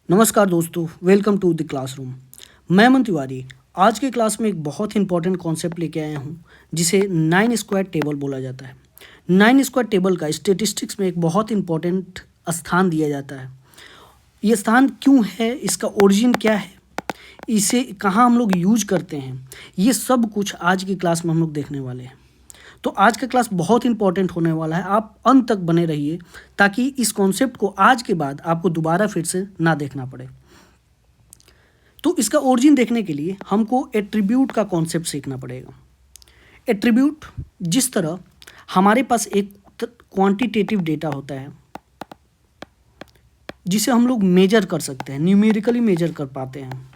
नमस्कार दोस्तों, welcome to the classroom. मैं अमन तिवारी आज के क्लास में एक बहुत इंपॉर्टेंट कॉन्सेप्ट लेके आया हूँ जिसे 9 स्क्वायर टेबल बोला जाता है। 9 स्क्वायर टेबल का स्टेटिस्टिक्स में एक बहुत इंपॉर्टेंट स्थान दिया जाता है। ये स्थान क्यों है, इसका ओरिजिन क्या है, इसे कहाँ हम लोग यूज करते हैं, ये सब कुछ आज की क्लास में हम लोग देखने वाले हैं। तो आज का क्लास बहुत इंपॉर्टेंट होने वाला है, आप अंत तक बने रहिए ताकि इस कॉन्सेप्ट को आज के बाद आपको दोबारा फिर से ना देखना पड़े। तो इसका ओरिजिन देखने के लिए हमको एट्रीब्यूट का कॉन्सेप्ट सीखना पड़ेगा। एट्रीब्यूट, जिस तरह हमारे पास एक क्वांटिटेटिव डेटा होता है जिसे हम लोग मेजर कर सकते हैं, न्यूमेरिकली मेजर कर पाते हैं,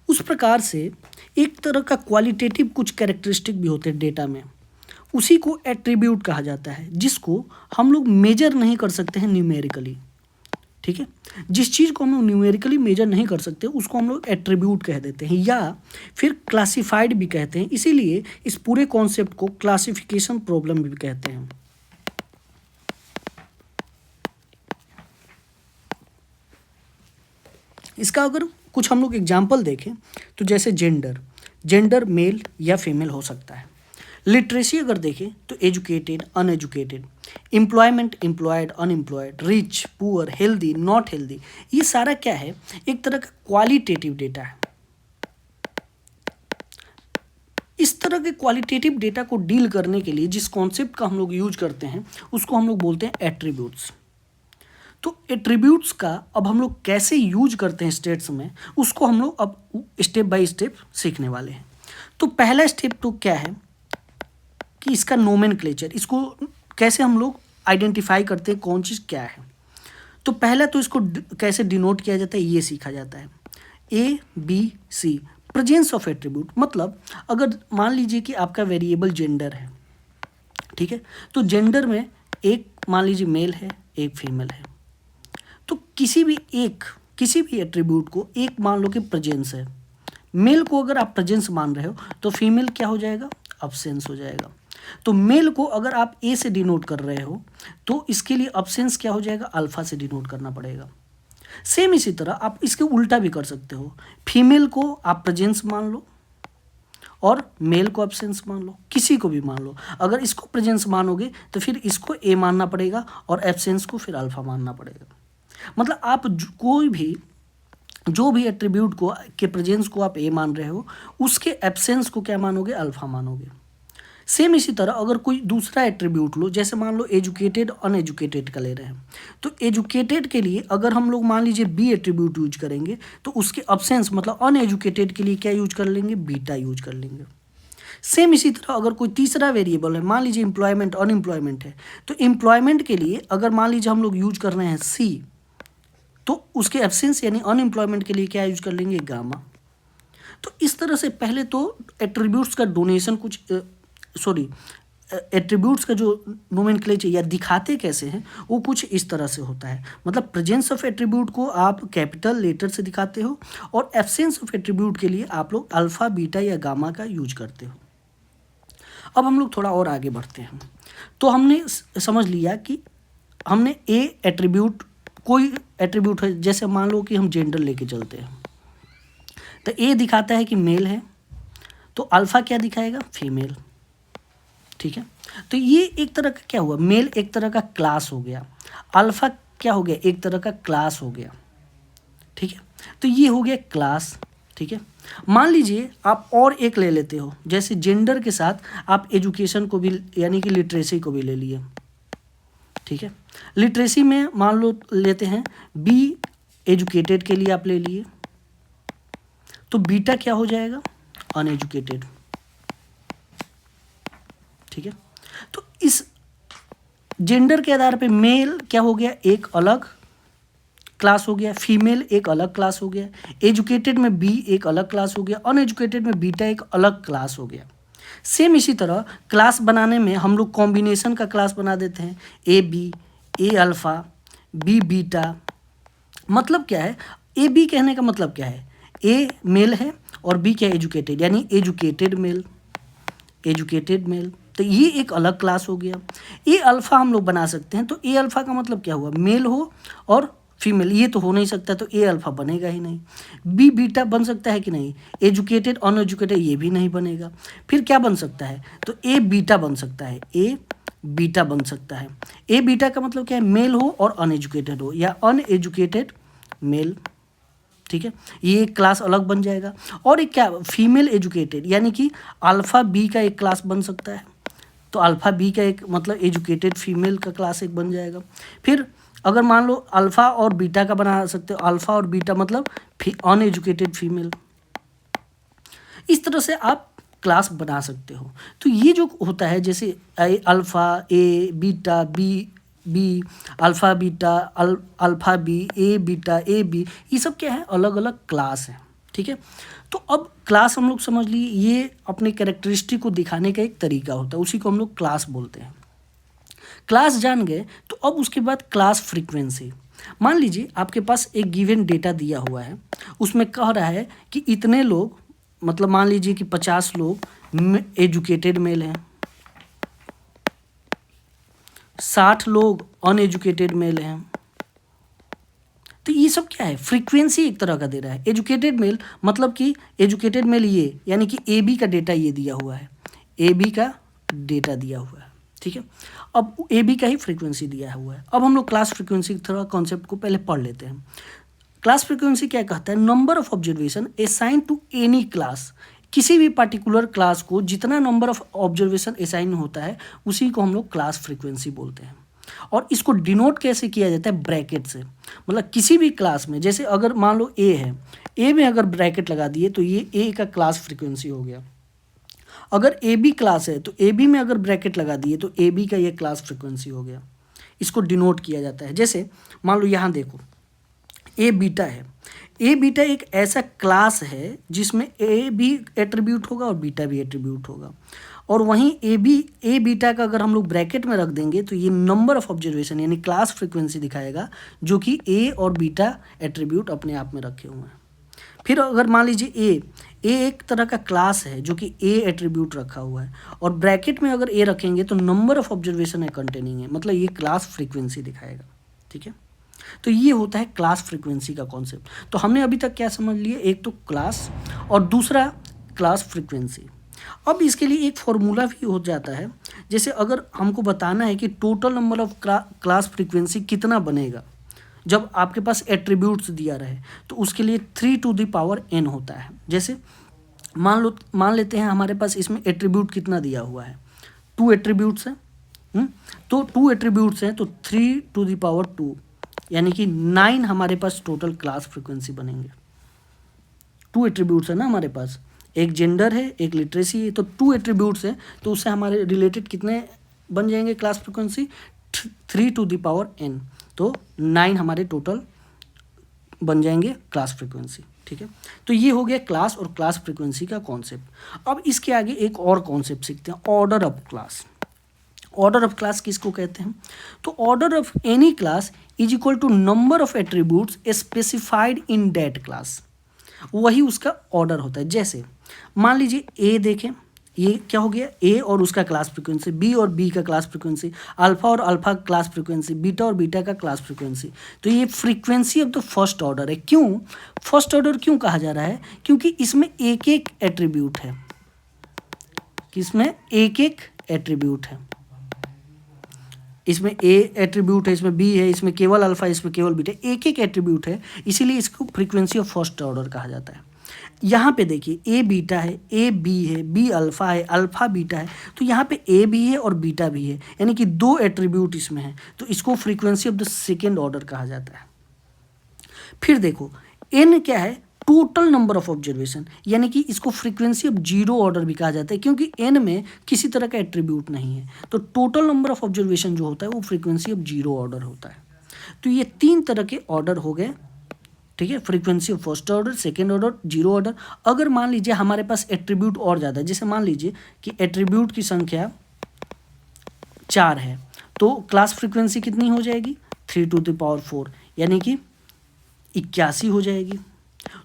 उस प्रकार से एक तरह का क्वालिटेटिव कुछ कैरेक्टरिस्टिक भी होते हैं डेटा में, उसी को एट्रीब्यूट कहा जाता है, जिसको हम लोग मेजर नहीं कर सकते हैं न्यूमेरिकली। ठीक है, जिस चीज़ को हम लोग न्यूमेरिकली मेजर नहीं कर सकते उसको हम लोग एट्रीब्यूट कह देते हैं या फिर क्लासिफाइड भी कहते हैं। इसीलिए इस पूरे कॉन्सेप्ट को क्लासिफिकेशन प्रॉब्लम भी कहते हैं। इसका अगर कुछ हम लोग एग्जाम्पल देखें तो जैसे जेंडर मेल या फीमेल हो सकता है। लिटरेसी अगर देखें तो educated, uneducated, employment, employed, unemployed, rich, poor, healthy, not healthy, ये सारा क्या है, एक तरह का क्वालिटेटिव डेटा है। इस तरह के क्वालिटेटिव डेटा को डील करने के लिए जिस कॉन्सेप्ट का हम लोग यूज करते हैं उसको हम लोग बोलते हैं एट्रीब्यूट्स। तो एट्रीब्यूट्स का अब हम लोग कैसे यूज करते हैं स्टेट्स में, उसको हम लोग अब स्टेप बाय स्टेप सीखने वाले हैं। तो पहला स्टेप तो क्या है कि इसका नोमेनक्लेचर, इसको कैसे हम लोग आइडेंटिफाई करते हैं कौन चीज़ क्या है। तो पहला तो इसको कैसे डिनोट किया जाता है ये सीखा जाता है। ABC, प्रेजेंस ऑफ एट्रीब्यूट, मतलब अगर मान लीजिए कि आपका वेरिएबल जेंडर है, ठीक है, तो जेंडर में एक मान लीजिए मेल है, एक फीमेल है, तो किसी भी एट्रीब्यूट को एक मान लो कि प्रेजेंस है। मेल को अगर आप प्रेजेंस मान रहे हो तो फीमेल क्या हो जाएगा, अब्सेंस हो जाएगा। तो मेल को अगर आप ए से डिनोट कर रहे हो तो इसके लिए अब्सेंस क्या हो जाएगा, अल्फा से डिनोट करना पड़ेगा। सेम इसी तरह आप इसके उल्टा भी कर सकते हो, फीमेल को आप प्रेजेंस मान लो और मेल को अब्सेंस मान लो, किसी को भी मान लो। अगर इसको प्रेजेंस मानोगे तो फिर इसको ए मानना पड़ेगा और एब्सेंस को फिर अल्फा मानना पड़ेगा। मतलब आप कोई भी जो भी एट्रीब्यूट को के प्रेजेंस को आप ए मान रहे हो उसके एब्सेंस को क्या मानोगे, अल्फा मानोगे। सेम इसी तरह अगर कोई दूसरा एट्रीब्यूट लो, जैसे मान लो एजुकेटेड, अनएजुकेटेड का ले रहे हैं, तो एजुकेटेड के लिए अगर हम लोग मान लीजिए बी एट्रीब्यूट यूज करेंगे तो उसके एब्सेंस मतलब अनएजुकेटेड के लिए क्या यूज कर लेंगे, बीटा यूज कर लेंगे। सेम इसी तरह अगर कोई तीसरा वेरिएबल है, मान लीजिए एम्प्लॉयमेंट, अनएम्प्लॉयमेंट है, तो एम्प्लॉयमेंट के लिए अगर मान लीजिए हम लोग यूज कर रहे हैं सी, तो उसके एब्सेंस यानी अनएम्प्लॉयमेंट के लिए क्या यूज कर लेंगे, गामा। तो इस तरह से पहले तो एट्रीब्यूट्स का डोनेशन एट्रीब्यूट्स का जो नोमेनक्लेचर या दिखाते कैसे हैं वो कुछ इस तरह से होता है। मतलब प्रेजेंस ऑफ एट्रीब्यूट को आप कैपिटल लेटर से दिखाते हो और एब्सेंस ऑफ एट्रीब्यूट के लिए आप लोग अल्फा, बीटा या गामा का यूज करते हो। अब हम लोग थोड़ा और आगे बढ़ते हैं। तो हमने समझ लिया कि हमने ए एट्रीब्यूट, कोई एट्रीब्यूट है, जैसे मान लो कि हम जेंडर लेके चलते हैं, तो ए दिखाता है कि मेल है, तो अल्फा क्या दिखाएगा, फीमेल। ठीक है, तो ये एक तरह का क्या हुआ, मेल एक तरह का क्लास हो गया, अल्फा क्या हो गया, एक तरह का क्लास हो गया। ठीक है, तो ये हो गया क्लास। ठीक है, मान लीजिए आप और एक ले लेते हो, जैसे जेंडर के साथ आप एजुकेशन को भी यानी कि लिटरेसी को भी ले लिए। ठीक है, लिटरेसी में मान लो लेते हैं बी एजुकेटेड के लिए आप ले लिए, तो बीटा क्या हो जाएगा, अनएजुकेटेड। ठीक है, तो इस जेंडर के आधार पे मेल क्या हो गया, एक अलग क्लास हो गया, फीमेल एक अलग क्लास हो गया, एजुकेटेड में बी एक अलग क्लास हो गया, अनएजुकेटेड में बीटा एक अलग क्लास हो गया। सेम इसी तरह क्लास बनाने में हम लोग कॉम्बिनेशन का क्लास बना देते हैं, A B, A alpha, B beta. मतलब क्या है, ए बी कहने का मतलब क्या है, ए मेल है और बी क्या, एजुकेटेड, यानी एजुकेटेड मेल, तो ये एक अलग क्लास हो गया। ए अल्फ़ा हम लोग बना सकते हैं, तो ए अल्फ़ा का मतलब क्या हुआ, मेल हो और फीमेल, ये तो हो नहीं सकता, तो ए अल्फा बनेगा ही नहीं। बी बीटा बन सकता है कि नहीं? एजुकेटेड अनएजुकेटेड ये भी नहीं बनेगा। फिर क्या बन सकता है? तो ए बीटा बन सकता है, ए बीटा बन सकता है। ए बीटा का मतलब क्या है? मेल हो और अनएजुकेटेड हो, या अनएजुकेटेड मेल, ठीक है, ये एक क्लास अलग बन जाएगा। और एक क्या, फीमेल एजुकेटेड, यानी कि अल्फ़ा बी का एक क्लास बन सकता है, तो अल्फ़ा बी का एक मतलब एजुकेटेड फीमेल का क्लास एक बन जाएगा। फिर अगर मान लो अल्फ़ा और बीटा का बना सकते हो, अल्फ़ा और बीटा मतलब अनएजुकेटेड फीमेल, इस तरह से आप क्लास बना सकते हो। तो ये जो होता है, जैसे alpha A beta B alpha beta alpha B A beta A B, ये सब क्या है? अलग अलग क्लास है, ठीक है। तो अब क्लास हम लोग समझ लिए, ये अपने कैरेक्टरिस्टिक को दिखाने का एक तरीका होता है, उसी को हम लोग क्लास बोलते हैं। क्लास जान गए, तो अब उसके बाद क्लास फ्रीक्वेंसी। मान लीजिए आपके पास एक गिवन डेटा दिया हुआ है, उसमें कह रहा है कि इतने लोग, मतलब मान लीजिए कि 50 लोग एजुकेटेड मेल हैं, 60 लोग अनएजुकेटेड मेल हैं। तो ये सब क्या है? फ्रीक्वेंसी एक तरह का दे रहा है। एजुकेटेड मेल मतलब कि एजुकेटेड मेल ये, यानी कि ए बी का डेटा ये दिया हुआ है, ए बी का डेटा दिया हुआ है, ठीक है। अब ए बी का ही फ्रीक्वेंसी दिया हुआ है। अब हम लोग क्लास फ्रीक्वेंसी थोड़ा कॉन्सेप्ट को पहले पढ़ लेते हैं। क्लास फ्रीक्वेंसी क्या कहता है? Number of observation assign to any class, किसी भी पर्टिकुलर क्लास को जितना नंबर ऑफ ऑब्जर्वेशन असाइन होता है उसी को हम लोग क्लास फ्रीक्वेंसी बोलते हैं। और इसको डिनोट कैसे किया जाता है? ब्रैकेट से। मतलब किसी भी क्लास में, जैसे अगर मान लो ए है, ए में अगर ब्रैकेट लगा दिए तो ये ए का क्लास फ्रीक्वेंसी हो गया। अगर ए बी क्लास है तो ए बी में अगर ब्रैकेट लगा दिए तो ए बी का ये क्लास फ्रीक्वेंसी हो गया। इसको डिनोट किया जाता है। जैसे मान लो यहाँ देखो, ए बीटा है, ए बीटा एक ऐसा क्लास है जिसमें ए भी एट्रीब्यूट होगा और बीटा भी एट्रीब्यूट होगा। और वहीं ए बीटा का अगर हम लोग ब्रैकेट में रख देंगे तो ये नंबर ऑफ ऑब्जर्वेशन यानी क्लास फ्रीक्वेंसी दिखाएगा, जो कि ए और बीटा एट्रीब्यूट अपने आप में रखे हुए हैं। फिर अगर मान लीजिए ए एक तरह का क्लास है जो कि ए एट्रीब्यूट रखा हुआ है, और ब्रैकेट में अगर ए रखेंगे तो नंबर ऑफ ऑब्जर्वेशन है कंटेनिंग है, मतलब ये क्लास फ्रीक्वेंसी दिखाएगा, ठीक है। तो ये होता है क्लास फ्रीक्वेंसी का कॉन्सेप्ट। तो हमने अभी तक क्या समझ लिया? एक तो क्लास और दूसरा क्लास फ्रीक्वेंसी। अब इसके लिए एक फॉर्मूला भी हो जाता है। जैसे अगर हमको बताना है कि total number of class frequency कितना बनेगा जब आपके पास एट्रीब्यूट्स दिया रहे, तो उसके लिए 3 टू द पावर n होता है। जैसे मान लेते हैं हमारे पास इसमें एट्रीब्यूट कितना दिया हुआ है? 2 एट्रीब्यूट्स हैं, तो 2 एट्रीब्यूट्स हैं तो 3 टू द पावर 2 यानी कि 9 हमारे पास टोटल क्लास फ्रीक्वेंसी बनेंगे। 2 एट्रीब्यूट्स है ना हमारे पास, एक जेंडर है, एक लिटरेसी है, तो 2 एट्रीब्यूट्स हैं, तो उससे हमारे रिलेटेड कितने बन जाएंगे class frequency? 3 to the power n, तो 9 हमारे टोटल बन जाएंगे क्लास फ्रीक्वेंसी, ठीक है। तो ये हो गया क्लास और क्लास फ्रीक्वेंसी का कॉन्सेप्ट। अब इसके आगे एक और कॉन्सेप्ट सीखते हैं, order of class. Order of class किसको कहते हैं? तो order of any class is equal to number of attributes specified in that class, वही उसका ऑर्डर होता है। जैसे मान लीजिए ए देखें, ये क्या हो गया? ए और उसका क्लास फ्रीक्वेंसी, बी और बी का क्लास फ्रीक्वेंसी, अल्फा और अल्फा क्लास फ्रीक्वेंसी, बीटा और बीटा का क्लास फ्रीक्वेंसी। तो ये frequency of the first order है। क्यों फर्स्ट ऑर्डर क्यों कहा जा रहा है? क्योंकि इसमें एक एक एट्रीब्यूट है, किसमें एक एक एट्रीब्यूट है। इसमें ए एट्रीब्यूट है, इसमें बी है, इसमें केवल अल्फा, इसमें केवल बीटा, एक एक एट्रीब्यूट है, इसीलिए इसको फ्रीक्वेंसी ऑफ फर्स्ट ऑर्डर कहा जाता है। यहाँ पे देखिए ए बीटा है, ए बी है, बी अल्फा है, अल्फा बीटा है, तो यहाँ पे ए भी है और बीटा भी है, यानी कि 2 एट्रीब्यूट इसमें है, तो इसको frequency of the second order कहा जाता है। फिर देखो एन क्या है? टोटल नंबर ऑफ ऑब्जर्वेशन, यानी कि इसको फ्रीक्वेंसी ऑफ 0 ऑर्डर भी कहा जाता है, क्योंकि एन में किसी तरह का एट्रीब्यूट नहीं है, तो टोटल नंबर ऑफ ऑब्जर्वेशन जो होता है वो फ्रीक्वेंसी ऑफ 0 ऑर्डर होता है। तो ये 3 तरह के ऑर्डर हो गए, ठीक है। Frequency of first order, second order, 0 order. अगर मान लीजिए हमारे पास एट्रीब्यूट और ज़्यादा है, जैसे मान लीजिए कि एट्रीब्यूट की संख्या 4 है, तो क्लास फ्रीक्वेंसी कितनी हो जाएगी? 3 टू द पावर 4 यानी कि 81 हो जाएगी,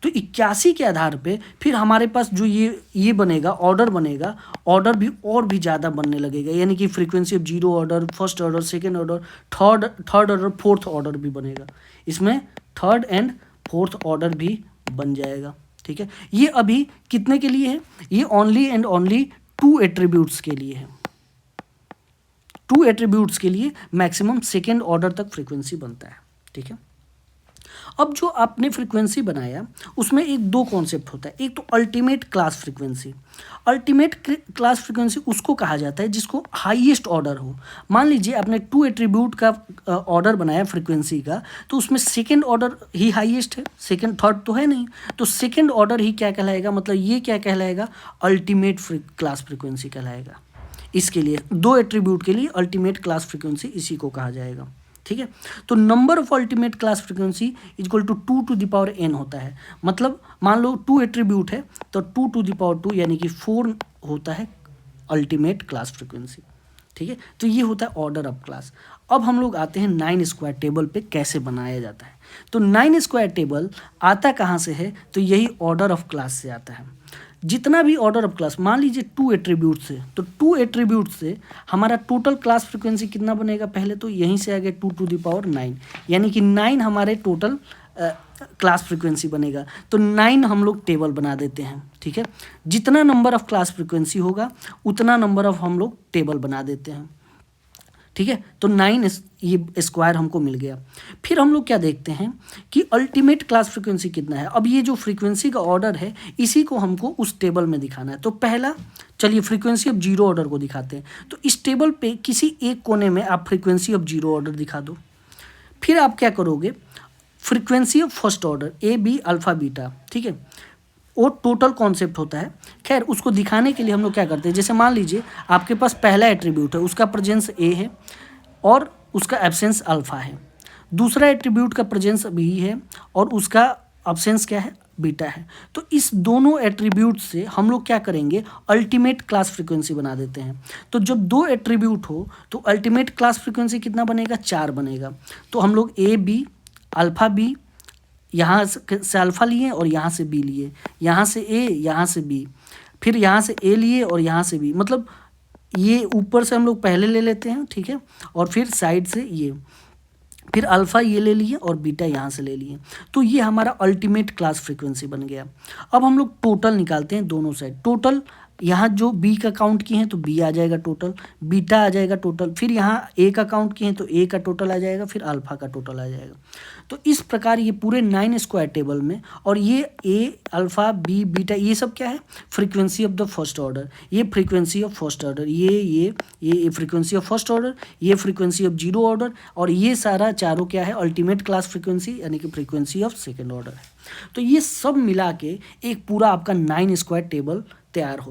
तो 81 के आधार पे फिर हमारे पास जो ये बनेगा, ऑर्डर बनेगा, ऑर्डर भी और भी ज़्यादा बनने लगेगा, यानी कि frequency of zero order, first order, second order, third order, fourth order भी बनेगा। इसमें थर्ड एंड फोर्थ ऑर्डर भी बन जाएगा। ठीक है, ये अभी कितने के लिए है? ये ओनली एंड ओनली 2 एट्रीब्यूट्स के लिए है। 2 एट्रीब्यूट्स के लिए मैक्सिमम सेकेंड ऑर्डर तक फ्रीक्वेंसी बनता है। ठीक है, अब जो आपने फ्रीक्वेंसी बनाया उसमें एक दो कॉन्सेप्ट होता है। एक तो ultimate class frequency. Ultimate class frequency उसको कहा जाता है जिसको हाईएस्ट ऑर्डर हो। मान लीजिए आपने 2 एट्रीब्यूट का ऑर्डर बनाया फ्रीक्वेंसी का, तो उसमें सेकेंड ऑर्डर ही हाईएस्ट है, सेकेंड थर्ड तो है नहीं, तो सेकेंड ऑर्डर ही क्या कहलाएगा, मतलब ये क्या कहलाएगा, अल्टीमेट क्लास फ्रीक्वेंसी कहलाएगा। इसके लिए 2 एट्रीब्यूट के लिए अल्टीमेट क्लास फ्रीक्वेंसी इसी को कहा जाएगा। ठीक है, तो number of ultimate class frequency equal to 2 to the power n होता है। मतलब मान लो 2 एट्रीब्यूट है तो 2 टू द पावर 2 यानी कि 4 होता है अल्टीमेट क्लास फ्रीक्वेंसी। ठीक है, तो ये होता है ऑर्डर ऑफ क्लास। अब हम लोग आते हैं 9 स्क्वायर टेबल पे कैसे बनाया जाता है। तो 9 स्क्वायर टेबल आता कहाँ से है, तो यही ऑर्डर ऑफ क्लास से आता है। जितना भी ऑर्डर ऑफ क्लास, मान लीजिए 2 एट्रीब्यूट से, तो 2 एट्रीब्यूट से हमारा टोटल क्लास फ्रीक्वेंसी कितना बनेगा, पहले तो यहीं से आ गया 2 टू द पावर 9, यानी कि 9 हमारे टोटल क्लास फ्रीक्वेंसी बनेगा। तो 9 हम लोग टेबल बना देते हैं। ठीक है, जितना नंबर ऑफ क्लास फ्रीक्वेंसी होगा उतना नंबर ऑफ हम लोग टेबल बना देते हैं। ठीक है, तो 9 ये स्क्वायर हमको मिल गया। फिर हम लोग क्या देखते हैं कि अल्टीमेट क्लास फ्रीक्वेंसी कितना है। अब ये जो फ्रीक्वेंसी का ऑर्डर है इसी को हमको उस टेबल में दिखाना है। तो पहला चलिए फ्रीक्वेंसी ऑफ जीरो ऑर्डर को दिखाते हैं। तो इस टेबल पे किसी एक कोने में आप फ्रीक्वेंसी ऑफ जीरो ऑर्डर दिखा दो। फिर आप क्या करोगे, frequency of first order A B alpha beta. ठीक है, वो टोटल कॉन्सेप्ट होता है। खैर उसको दिखाने के लिए हम लोग क्या करते हैं, जैसे मान लीजिए आपके पास पहला एट्रीब्यूट है, उसका प्रेजेंस ए है और उसका एब्सेंस अल्फ़ा है। दूसरा एट्रीब्यूट का प्रेजेंस बी है और उसका एब्सेंस क्या है, बीटा है। तो इस दोनों एट्रीब्यूट से हम लोग क्या करेंगे, अल्टीमेट क्लास फ्रीक्वेंसी बना देते हैं। तो जब 2 एट्रीब्यूट हो तो अल्टीमेट क्लास फ्रीक्वेंसी कितना बनेगा, 4 बनेगा। तो हम लोग ए बी अल्फ़ा बी, यहाँ से अल्फ़ा लिए और यहाँ से बी लिए, यहाँ से ए यहाँ से बी, फिर यहाँ से ए लिए और यहाँ से बी, मतलब ये ऊपर से हम लोग पहले ले लेते हैं। ठीक है, और फिर साइड से ये, फिर अल्फ़ा ये ले लिए और बीटा यहाँ से ले लिए। तो ये हमारा अल्टीमेट क्लास फ्रीक्वेंसी बन गया। अब हम लोग टोटल निकालते हैं दोनों साइड। टोटल यहाँ जो बी का काउंट किए हैं तो बी आ जाएगा टोटल, बीटा आ जाएगा टोटल, फिर यहाँ ए का काउंट किए हैं तो ए का टोटल आ जाएगा, फिर अल्फ़ा का टोटल आ जाएगा। तो इस प्रकार ये पूरे 9 स्क्वायर टेबल में, और ये ए अल्फ़ा बी बीटा ये सब क्या है, frequency of the first order, ये फ्रीक्वेंसी ऑफ फर्स्ट ऑर्डर, ये फ्रीक्वेंसी ऑफ फर्स्ट ऑर्डर, ये फ्रीक्वेंसी ऑफ जीरो ऑर्डर, और ये सारा चारों क्या है, अल्टीमेट क्लास फ्रीक्वेंसी यानी कि फ्रीक्वेंसी ऑफ सेकेंड ऑर्डर है। तो ये सब मिला के एक पूरा आपका 9 स्क्वायर टेबल तैयार होता है।